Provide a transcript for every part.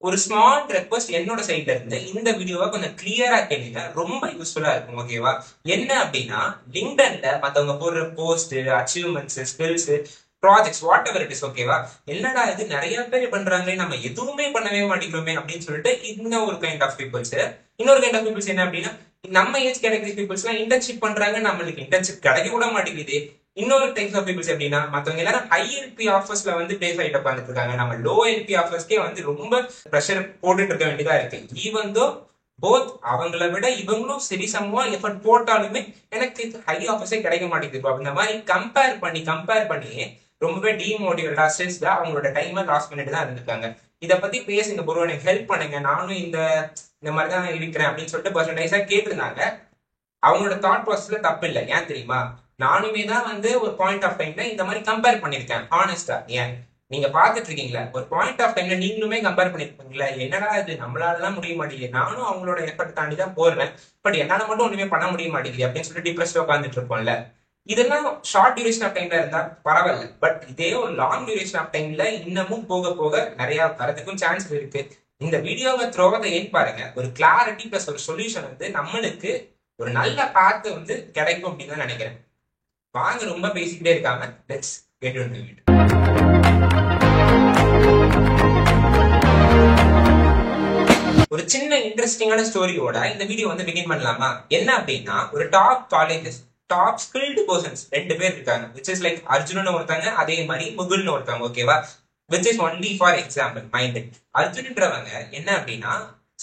ஒரு small request என்னோட சைட்ல இருந்து இந்த வீடியோவை கொஞ்சம் கிளியரா கேளுங்க, ரொம்ப யூஸ்ஃபுல்லா இருக்கும். ஓகேவா? என்ன அப்படின்னா, லிங்க்டன்ல மத்தவங்க போடுற post, achievements, skills, projects, what ever it is. ஓகேவா? என்னடா இது நிறைய பேர் பண்றாங்களே, நம்ம எதுவுமே பண்ணவே மாட்டேங்கிறோமே அப்படின்னு சொல்லிட்டு இன்னும் ஒரு கைண்ட் ஆஃப் பீப்புள்ஸ். இன்னொரு கைண்ட் ஆஃப் பீப்புள்ஸ் என்ன அப்படின்னா, நம்ம ஏஜ் கேட்டகரி பீப்புள்ஸ் எல்லாம் இன்டர்ன்ஷிப் பண்றாங்க, நம்மளுக்கு இன்டர்ன்ஷிப் கிடைக்க கூட மாட்டேங்குது. இன்னொரு டைப்ஸ் ஆஃப் பீப்புள்ஸ் எப்படின்னா, மத்தவங்க எல்லாரும் ஹை எல்பி ஆஃபர்ஸ்ல வந்து பிளேஸ் ஆகிட்டு உட்காந்துட்டு இருக்காங்க, நம்ம லோ எல்பி ஆஃபர்ஸ்க்கே வந்து ரொம்ப ப்ரெஷர் போட்டுட்டு இருக்க வேண்டியதா இருக்கு. ஈவன் தோ போத் அவங்கள விட இவங்களும் சரி சமமா எஃபர்ட் போட்டாலுமே எனக்கு ஹை ஆஃபர்ஸே கிடைக்க மாட்டேங்குது. இந்த மாதிரி கம்பேர் பண்ணி ரொம்பவே டிமோட்டிவேட்டா, ஸ்ட்ரெஸ்டா அவங்களோட டைமை லாஸ் பண்ணிட்டு தான் இருந்திருக்காங்க. இதை பத்தி பேசுங்க ப்ரோ, எனக்கு ஹெல்ப் பண்ணுங்க, நானும் இந்த மாதிரி தான் இருக்கிறேன் அப்படின்னு சொல்லிட்டு பர்சன்டைஸா கேட்டிருந்தாங்க. அவங்களோட தாட் ப்ராசஸ்ல தப்பு இல்லை. ஏன் தெரியுமா? நானுமே தான் வந்து ஒரு பாயிண்ட் ஆஃப் டைம்ல இந்த மாதிரி கம்பேர் பண்ணிருக்கேன் ஹானஸ்டா. ஏன் நீங்க பாத்துட்டு இருக்கீங்களா, ஒரு பாயிண்ட் ஆஃப் டைம்ல நீங்களுமே கம்பேர் பண்ணிருப்பீங்களா, என்னடா இது நம்மளாலலாம் முடிய மாட்டேங்குது, நானும் அவங்களோட எஃபர்ட் தாண்டி தான் போடுறேன், பட் என்னால மட்டும் ஒண்ணுமே பண்ண முடிய மாட்டேங்குது அப்படின்னு சொல்லிட்டு டிப்ரெஸ்ட் உட்காந்துட்டு இருப்போம்ல. இதெல்லாம் ஷார்ட் டியூரேஷன் ஆஃப் டைம்ல இருந்தா பரவாயில்ல, பட் இதே ஒரு லாங் டியூரேஷன் ஆஃப் டைம்ல இன்னமும் போக போக நிறைய வரதுக்கும் சான்ஸ் இருக்கு. இந்த வீடியோவை த்ரோவதை ஏன் பாருங்க, ஒரு கிளாரிட்டி பிளஸ் ஒரு சொல்யூஷன் வந்து நம்மளுக்கு ஒரு நல்ல பாத்து வந்து கிடைக்கும் அப்படின்னு தான் நினைக்கிறேன். வாங்க ரொம்ப பேசிக்கிட்டே இருக்காம லெட்ஸ் கெட் இன்டு இட். ஒரு சின்ன இன்ட்ரெஸ்டிங்கான ஸ்டோரியோட இந்த வீடியோ வந்து பிகின் பண்ணலாமா? என்ன அப்படின்னா, ஒரு top colleges, top skilled persons 2 பேர் இருக்காங்க, விச் இஸ் லைக் அர்ஜுனன் ஒருத்தாங்க, அதே மாதிரி முகுல்னு ஒருத்தாங்க. ஓகேவா? Which is only for example mind. அர்ஜுன்ன்றவங்க என்ன அப்படின்னா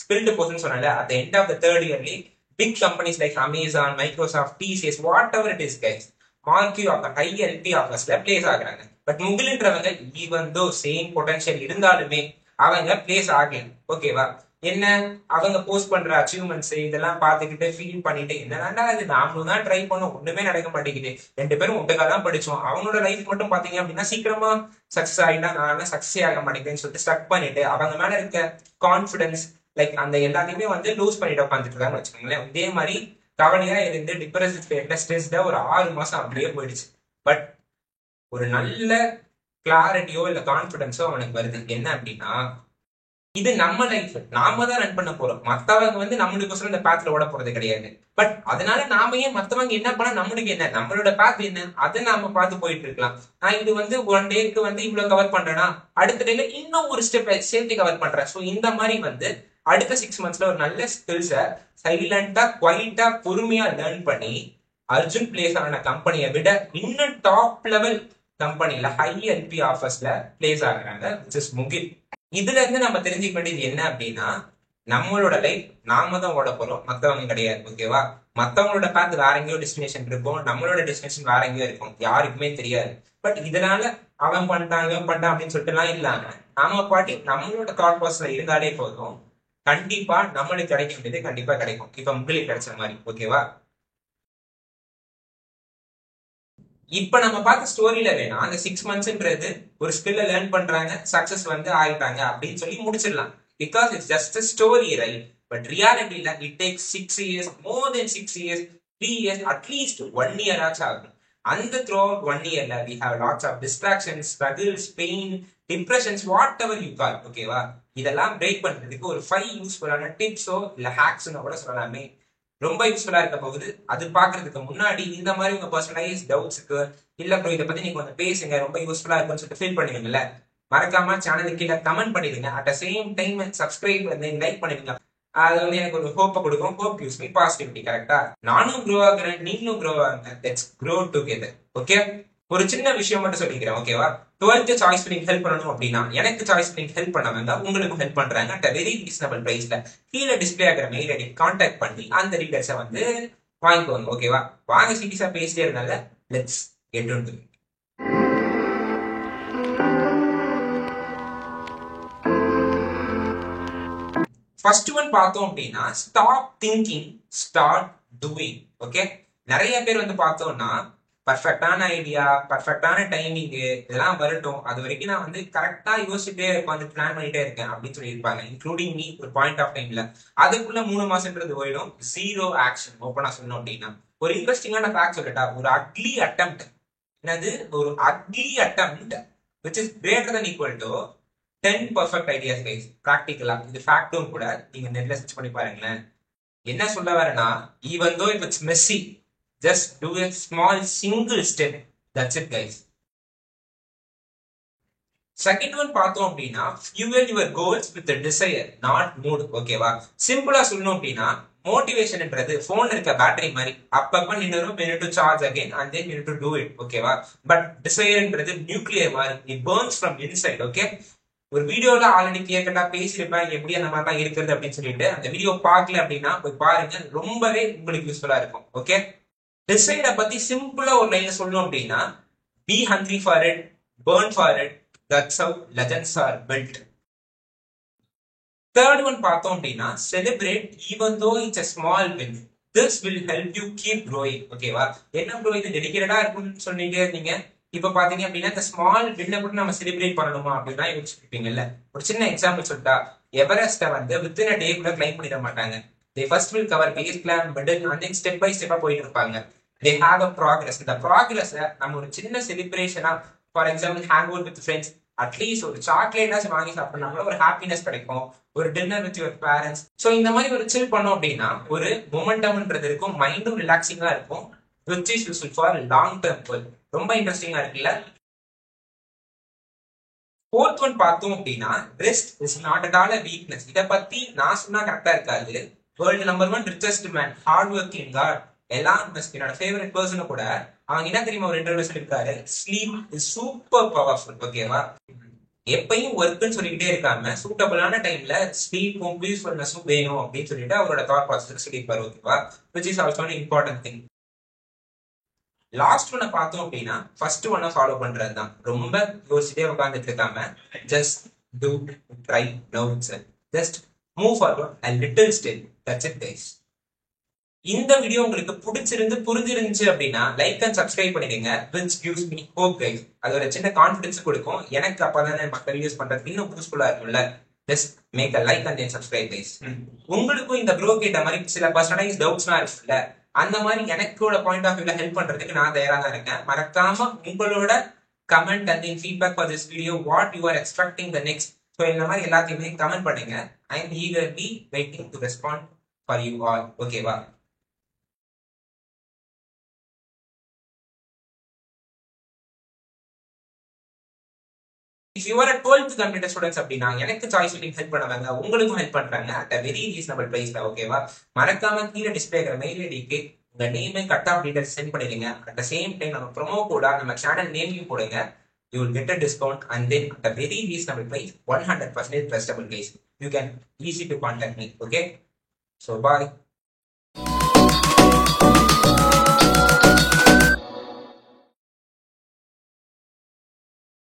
ஸ்கில்டு பர்சன் சொன்னால, at the end of the third yearly big companies like Amazon, Microsoft, TCS, whatever it is guys, marquee of high LP ஆஃபர்ஸ்ல பிளேஸ் ஆகுறாங்க. பட் முகில்ன்றவங்க even though same potential இருந்தாலுமே அவங்க place ஆகல. ஓகேவா? என்ன, அவங்க போஸ்ட் பண்ற அச்சீவ்மெண்ட்ஸ் இதெல்லாம் பார்த்துக்கிட்டு ஃபீல் பண்ணிட்டு, என்னடா இது நாமளும் தான் ட்ரை பண்ணோம், ஒண்ணுமே நடக்க மாட்டேங்குது, 2 பேரும் ஒட்டுக்கா தான் படிச்சோம், அவங்களோட லைஃப் மட்டும் பாத்தீங்க அப்படின்னா சீக்கிரமா சக்சஸ் ஆகிட்டா, நான் சக்சஸ் ஆக மாட்டேங்குதுன்னு சொல்லிட்டு ஸ்டக் பண்ணிட்டு அவங்க மேல இருக்க கான்பிடன்ஸ் லைக் அந்த எல்லாத்தையுமே வந்து லூஸ் பண்ணிட்டு உட்காந்துட்டு இருக்காங்கன்னு வச்சுக்கோங்களேன். இதே மாதிரி கவலையா இருந்து டிப்ரெஷன் ஸ்டேட்ல ஸ்ட்ரெஸ்டா ஒரு 6 மாசம் அப்படியே போயிடுச்சு. பட் ஒரு நல்ல கிளாரிட்டியோ இல்ல கான்பிடன்ஸோ அவனுக்கு வருது. என்ன அப்படின்னா, இது நம்ம லைஃப், நாம தான் ரன் பண்ண போறோம், மத்தவங்க வந்து நம்மளுக்கு இந்த பாத்துல ஓட போறது கிடையாது. பட் அதனால நாம ஏன் மத்தவங்க என்ன பண்ணா நம்மளுக்கு என்ன, நம்மளோட பாத் என்ன, அதை நாம பார்த்து போயிட்டு இருக்கலாம். நான் இது வந்து 1 டேக்கு வந்து இவ்வளவு கவர் பண்றேன்னா, அடுத்த டேல இன்னும் ஒரு ஸ்டெப் சேர்த்து கவர் பண்றேன். ஸோ இந்த மாதிரி வந்து அடுத்த 6 மந்த்ஸ்ல ஒரு நல்ல ஸ்கில்ஸை சைலண்டா குவைட்டா பொறுமையா லேர்ன் பண்ணி அர்ஜுன் பிளேஸ் ஆன கம்பெனியை விட இன்னும் டாப் லெவல் கம்பெனில ஹை எல்பி ஆஃபர்ஸ்ல பிளேஸ் ஆகுறாங்க, விச் இஸ் முகில். இதுல இருந்து நம்ம தெரிஞ்சுக்க வேண்டியது என்ன அப்படின்னா, நம்மளோட லைஃப் நாம தான் ஓட போறோம், மத்தவங்க கிடையாது. ஓகேவா? மத்தவங்களோட பாத்து வேற எங்கேயோ டெஸ்டினேஷன் இருக்கும், நம்மளோட டெஸ்டினேஷன் வேற எங்கேயோ இருக்கும், யாருக்குமே தெரியாது. பட் இதனால அவன் பண்ணிட்டான் இவன் பண்ணிட்டான் அப்படின்னு சொல்லிட்டு எல்லாம் இல்லாம நாம பாட்டி நம்மளோட தாட் ப்ராசஸ்ல இருந்தாலே போதும், கண்டிப்பா நம்மளுக்கு கிடைக்க வேண்டியது கண்டிப்பா கிடைக்கும். இப்ப உங்களுக்கு கிடைச்ச மாதிரி. ஓகேவா? இப்ப நம்ம பார்த்த ஸ்டோரியில வேணா அந்த 6 மந்த்ஸ்ன்றது ஒரு ஸ்கில்ல லேர்ன் பண்றாங்க, சக்சஸ் வந்து ஆயிட்டாங்க அப்படின்னு சொல்லி முடிச்சிடலாம். Because it's just story, right? But ரியாலிட்டியில it takes 6 years, more then 6 years, 3 years, at least 1 year ஆச்சும் ஆகும். அந்த த்ரூ அவுட் 1 இயர்ல we have lots of distractions, struggles, pain, depressions, whatever you call. ஓகேவா? இதெல்லாம் பிரேக் பண்றதுக்கு ஒரு 5 யூஸ்ஃபுல்லான டிப்ஸோ இல்ல ஹேக்ஸ்னோ கூட சொல்லலாமே, ரொம்ப யூஸ்ஃபுல்லா இருக்க போகுது. அது பாக்குறதுக்கு முன்னாடி இந்த மாதிரி உங்க பர்சனலைஸ் டவுட்ஸுக்கு இல்ல ப்ரோ இதை பத்தி நீங்க கொஞ்சம் பேசுங்க, ரொம்ப யூஸ்ஃபுல்லா இருக்குன்னு சொல்லிட்டு ஃபீல் பண்ணுவீங்கல்ல, மறக்காம சேனலுக்கு கீழே கமெண்ட் பண்ணிடுங்க. At the same time subscribe வந்து லைக் பண்ணிடுங்க. அது வந்து எனக்கு ஒரு ஹோப்பை கொடுக்கும். Hope gives me positivity. கரெக்டா? நானும் க்ரோ ஆகுறேன், நீங்களும் க்ரோ ஆகுங்க. Let's grow together. ஓகே? ஒரு சின்ன விஷயம் மட்டும் சொல்லிக்கிறேன். ஓகேவா? 12th சாய்ஸ் பண்ணி ஹெல்ப் பண்ணணும் அப்படின்னா, எனக்கு சாய்ஸ் பண்ணி ஹெல்ப் பண்ணவங்க உங்களுக்கு ஹெல்ப் பண்றாங்க அட் வெரி ரீசனபிள் பிரைஸ்ல. கீழே டிஸ்பிளே ஆகிற மெயில் ஐடி கான்டாக்ட் பண்ணி அந்த டீடைல்ஸை வந்து வாங்கிக்கோங்க. ஓகேவா? வாங்க சீரியஸா பேசிட்டே இருந்தால let's get into it. First one பார்த்தோம் அப்படின்னா, stop thinking, start doing. Okay? நிறைய பேர் வந்து பார்த்தோம்னா பர்ஃபெக்டான ஐடியா, பர்ஃபெக்டான டைமிங் இதெல்லாம் வரட்டும், அது வரைக்கும் நான் வந்து கரெக்டா யோசிச்சுட்டே வந்து பிளான் பண்ணிட்டே இருக்கேன் அப்படின்னு சொல்லியிருப்பாங்க, இன்க்ளூடிங் மீ. ஒரு பாயிண்ட் ஆஃப் டைம்ல அதுக்குள்ள 3 மாசம்ன்றது போயிடும், 0 ஆக்ஷன். ஓப்பனா சொல்லணும் அப்படின்னா ஒரு இன்ட்ரெஸ்டிங்கான ஃபேக்ட் சொல்லட்டா, ஒரு அக்லி அட்டெம்ப்ட், என்னது ஒரு ugly attempt which is greater than equal to 10 perfect ideas guys. ப்ராக்டிக்கலா இது ஃபேக்டும் கூட. நீங்க நெட்ல சர்ச் பண்ணி பாருங்களேன். என்ன சொல்ல வரேன்னா, even though if it's messy, just do a small single step. That's it guys. Second one பார்த்தோம் அப்படின்னா, fuel your goals with a desire, not mood. ஓகேவா? சிம்பிளா சொல்லணும் அப்படின்னா, மோட்டிவேஷன்ன்றது போன்ல இருக்க பேட்டரி மாதிரி. அப்பப்ப நின்னுரும், we need to charge again and then we need to do it. ஓகேவா? பட் டிசைர்ன்றது நியூக்ளியர் மாதிரி. it burns from inside. Okay? ஒரு வீடியோல ஆல்ரெடி கிளியர்கட்டா பேசியிருப்பேன் எப்படி அந்த மாதிரிலாம் இருக்கிறது அப்படின்னு சொல்லிட்டு. அந்த வீடியோ பார்க்கல அப்படின்னா போய் பாருங்க, ரொம்பவே உங்களுக்கு யூஸ்ஃபுல்லா இருக்கும். ஓகே? டிசைரை பத்தி சிம்பிளா ஒரு லைன் சொல்லணும் அப்படின்னா, be hungry for it, burn for it. That's how legends are built. Third one பார்த்தோம் அப்படின்னா, celebrate even though it's a small win. This will help you keep growing. ஓகேவா? என்ன ப்ரோ இது டெடிகேட்டடா இருக்குன்னு சொன்னீங்க நீங்க. இப்ப பாத்தீங்க அப்படின்னா, இந்த ஸ்மால் வின்னை கூட நம்ம செலிப்ரேட் பண்ணணுமா அப்படின்னா யோசிச்சிருப்பீங்கல்ல. ஒரு சின்ன எக்ஸாம்பிள் சொல்லிட்டா, எவரெஸ்ட்டை வந்து வித்தின் அ டே கூட கிளைம் பண்ணிட மாட்டாங்க. they first will cover base plan, middle and then step by step போயிட்டு இருப்பாங்க. they have a progress. இந்த progress நம்ம ஒரு சின்ன செலிப்ரேஷனா, for example hang out with friends, at least ஒரு சாக்லேட்டாச்சும் வாங்கி சாப்பிட்டா கூட ஒரு ஹாப்பினஸ் கிடைக்கும். ஒரு dinner with your parents. So இந்த மாதிரி ஒரு சில் பண்ணோம் அப்படின்னா ஒரு மொமெண்டம்ன்றது இருக்கும், மைண்டும் ரிலாக்ஸிங்கா இருக்கும், which is useful for long term goal. ரொம்ப இன்ட்ரெஸ்டிங்கா இருக்குல்ல. ஃபோர்த் ஒன் பார்த்தோம் அப்படின்னா, rest is not at all a weakness. இதை பத்தி நான் சொன்னா கரெக்டா இருக்காது. World number 1 richest man, hard working god, Elon Musk, என்னோட ஃபேவரட் பர்சன் கூட அவங்க என்ன தெரியுமா ஒரு இன்டர்வியூ சொல்லியிருக்காரு, ஸ்லீப் இஸ் சூப்பர் பவர்ஃபுல். ஓகேவா? எப்பயும் ஒர்க்குன்னு சொல்லிக்கிட்டே இருக்காம சூட்டபிளான டைம்ல ஸ்லீப்பும் பீஸ்ஃபுல்னஸும் வேணும் அப்படின்னு சொல்லிட்டு அவரோட தாட் ப்ராசஸ் சொல்லியிருப்பாரு. ஓகேவா? Which is also important thing. Last ஒன்னை பார்த்தோம் அப்படின்னா, ஃபர்ஸ்ட் ஒன்னை ஃபாலோ பண்றது தான். ரொம்ப யோசிச்சுட்டே உட்காந்துட்டு இருக்காம just do, try, now itself. Just move forward a little step. That's it guys. இந்த வீடியோ உங்களுக்கு பிடிச்சிருந்து புரிஞ்சிருந்துச்சு அப்படின்னா லைக் அண்ட் சப்ஸ்கிரைப் பண்ணிடுங்க. which gives me hope guys. அது ஒரு சின்ன கான்ஃபிடன்ஸ் கொடுக்கும் எனக்கு. அப்பதானே மக்கள் யூஸ் பண்றதுக்கு இன்னும் யூஸ்ஃபுல்லா இருக்கும்ல. just make a like and then subscribe guys. உங்களுக்கும் இந்த ப்ரோ கேட்ட மாதிரி சில பர்சனலைஸ் டவுட்ஸ்லாம் இருக்குல்ல, அந்த மாதிரி எனக்கோட பாயிண்ட் ஆஃப் வியூல ஹெல்ப் பண்றதுக்கு நான் தயாரா தான் இருக்கேன். மறக்காம உங்களோட comment and then feedback for this video, what you are expecting the next. So இந்த மாதிரி எல்லாத்தையுமே கமெண்ட் பண்ணுங்க. I am eagerly waiting to respond for you all. ஓகேவா? If you are a 12th computer students அப்படின்னா எனக்கு choice filling help பண்ணுவாங்க, உங்களுக்கும் help பண்றாங்க at a very reasonable price. ஓகேவா? மறக்காம கீழே டிஸ்பிளே ஆகிற மெயில் ஐடிக்கு உங்க name cut off details sent பண்ணிடுங்க. அட் த சேம் டைம் நம்ம ப்ரோமோ கோடா நம்ம சேனல் நேமையும் போடுங்க. you will get a discount and then at a very reasonable price, 100% trustable guys. You can easy to contact me. Okay, so bye.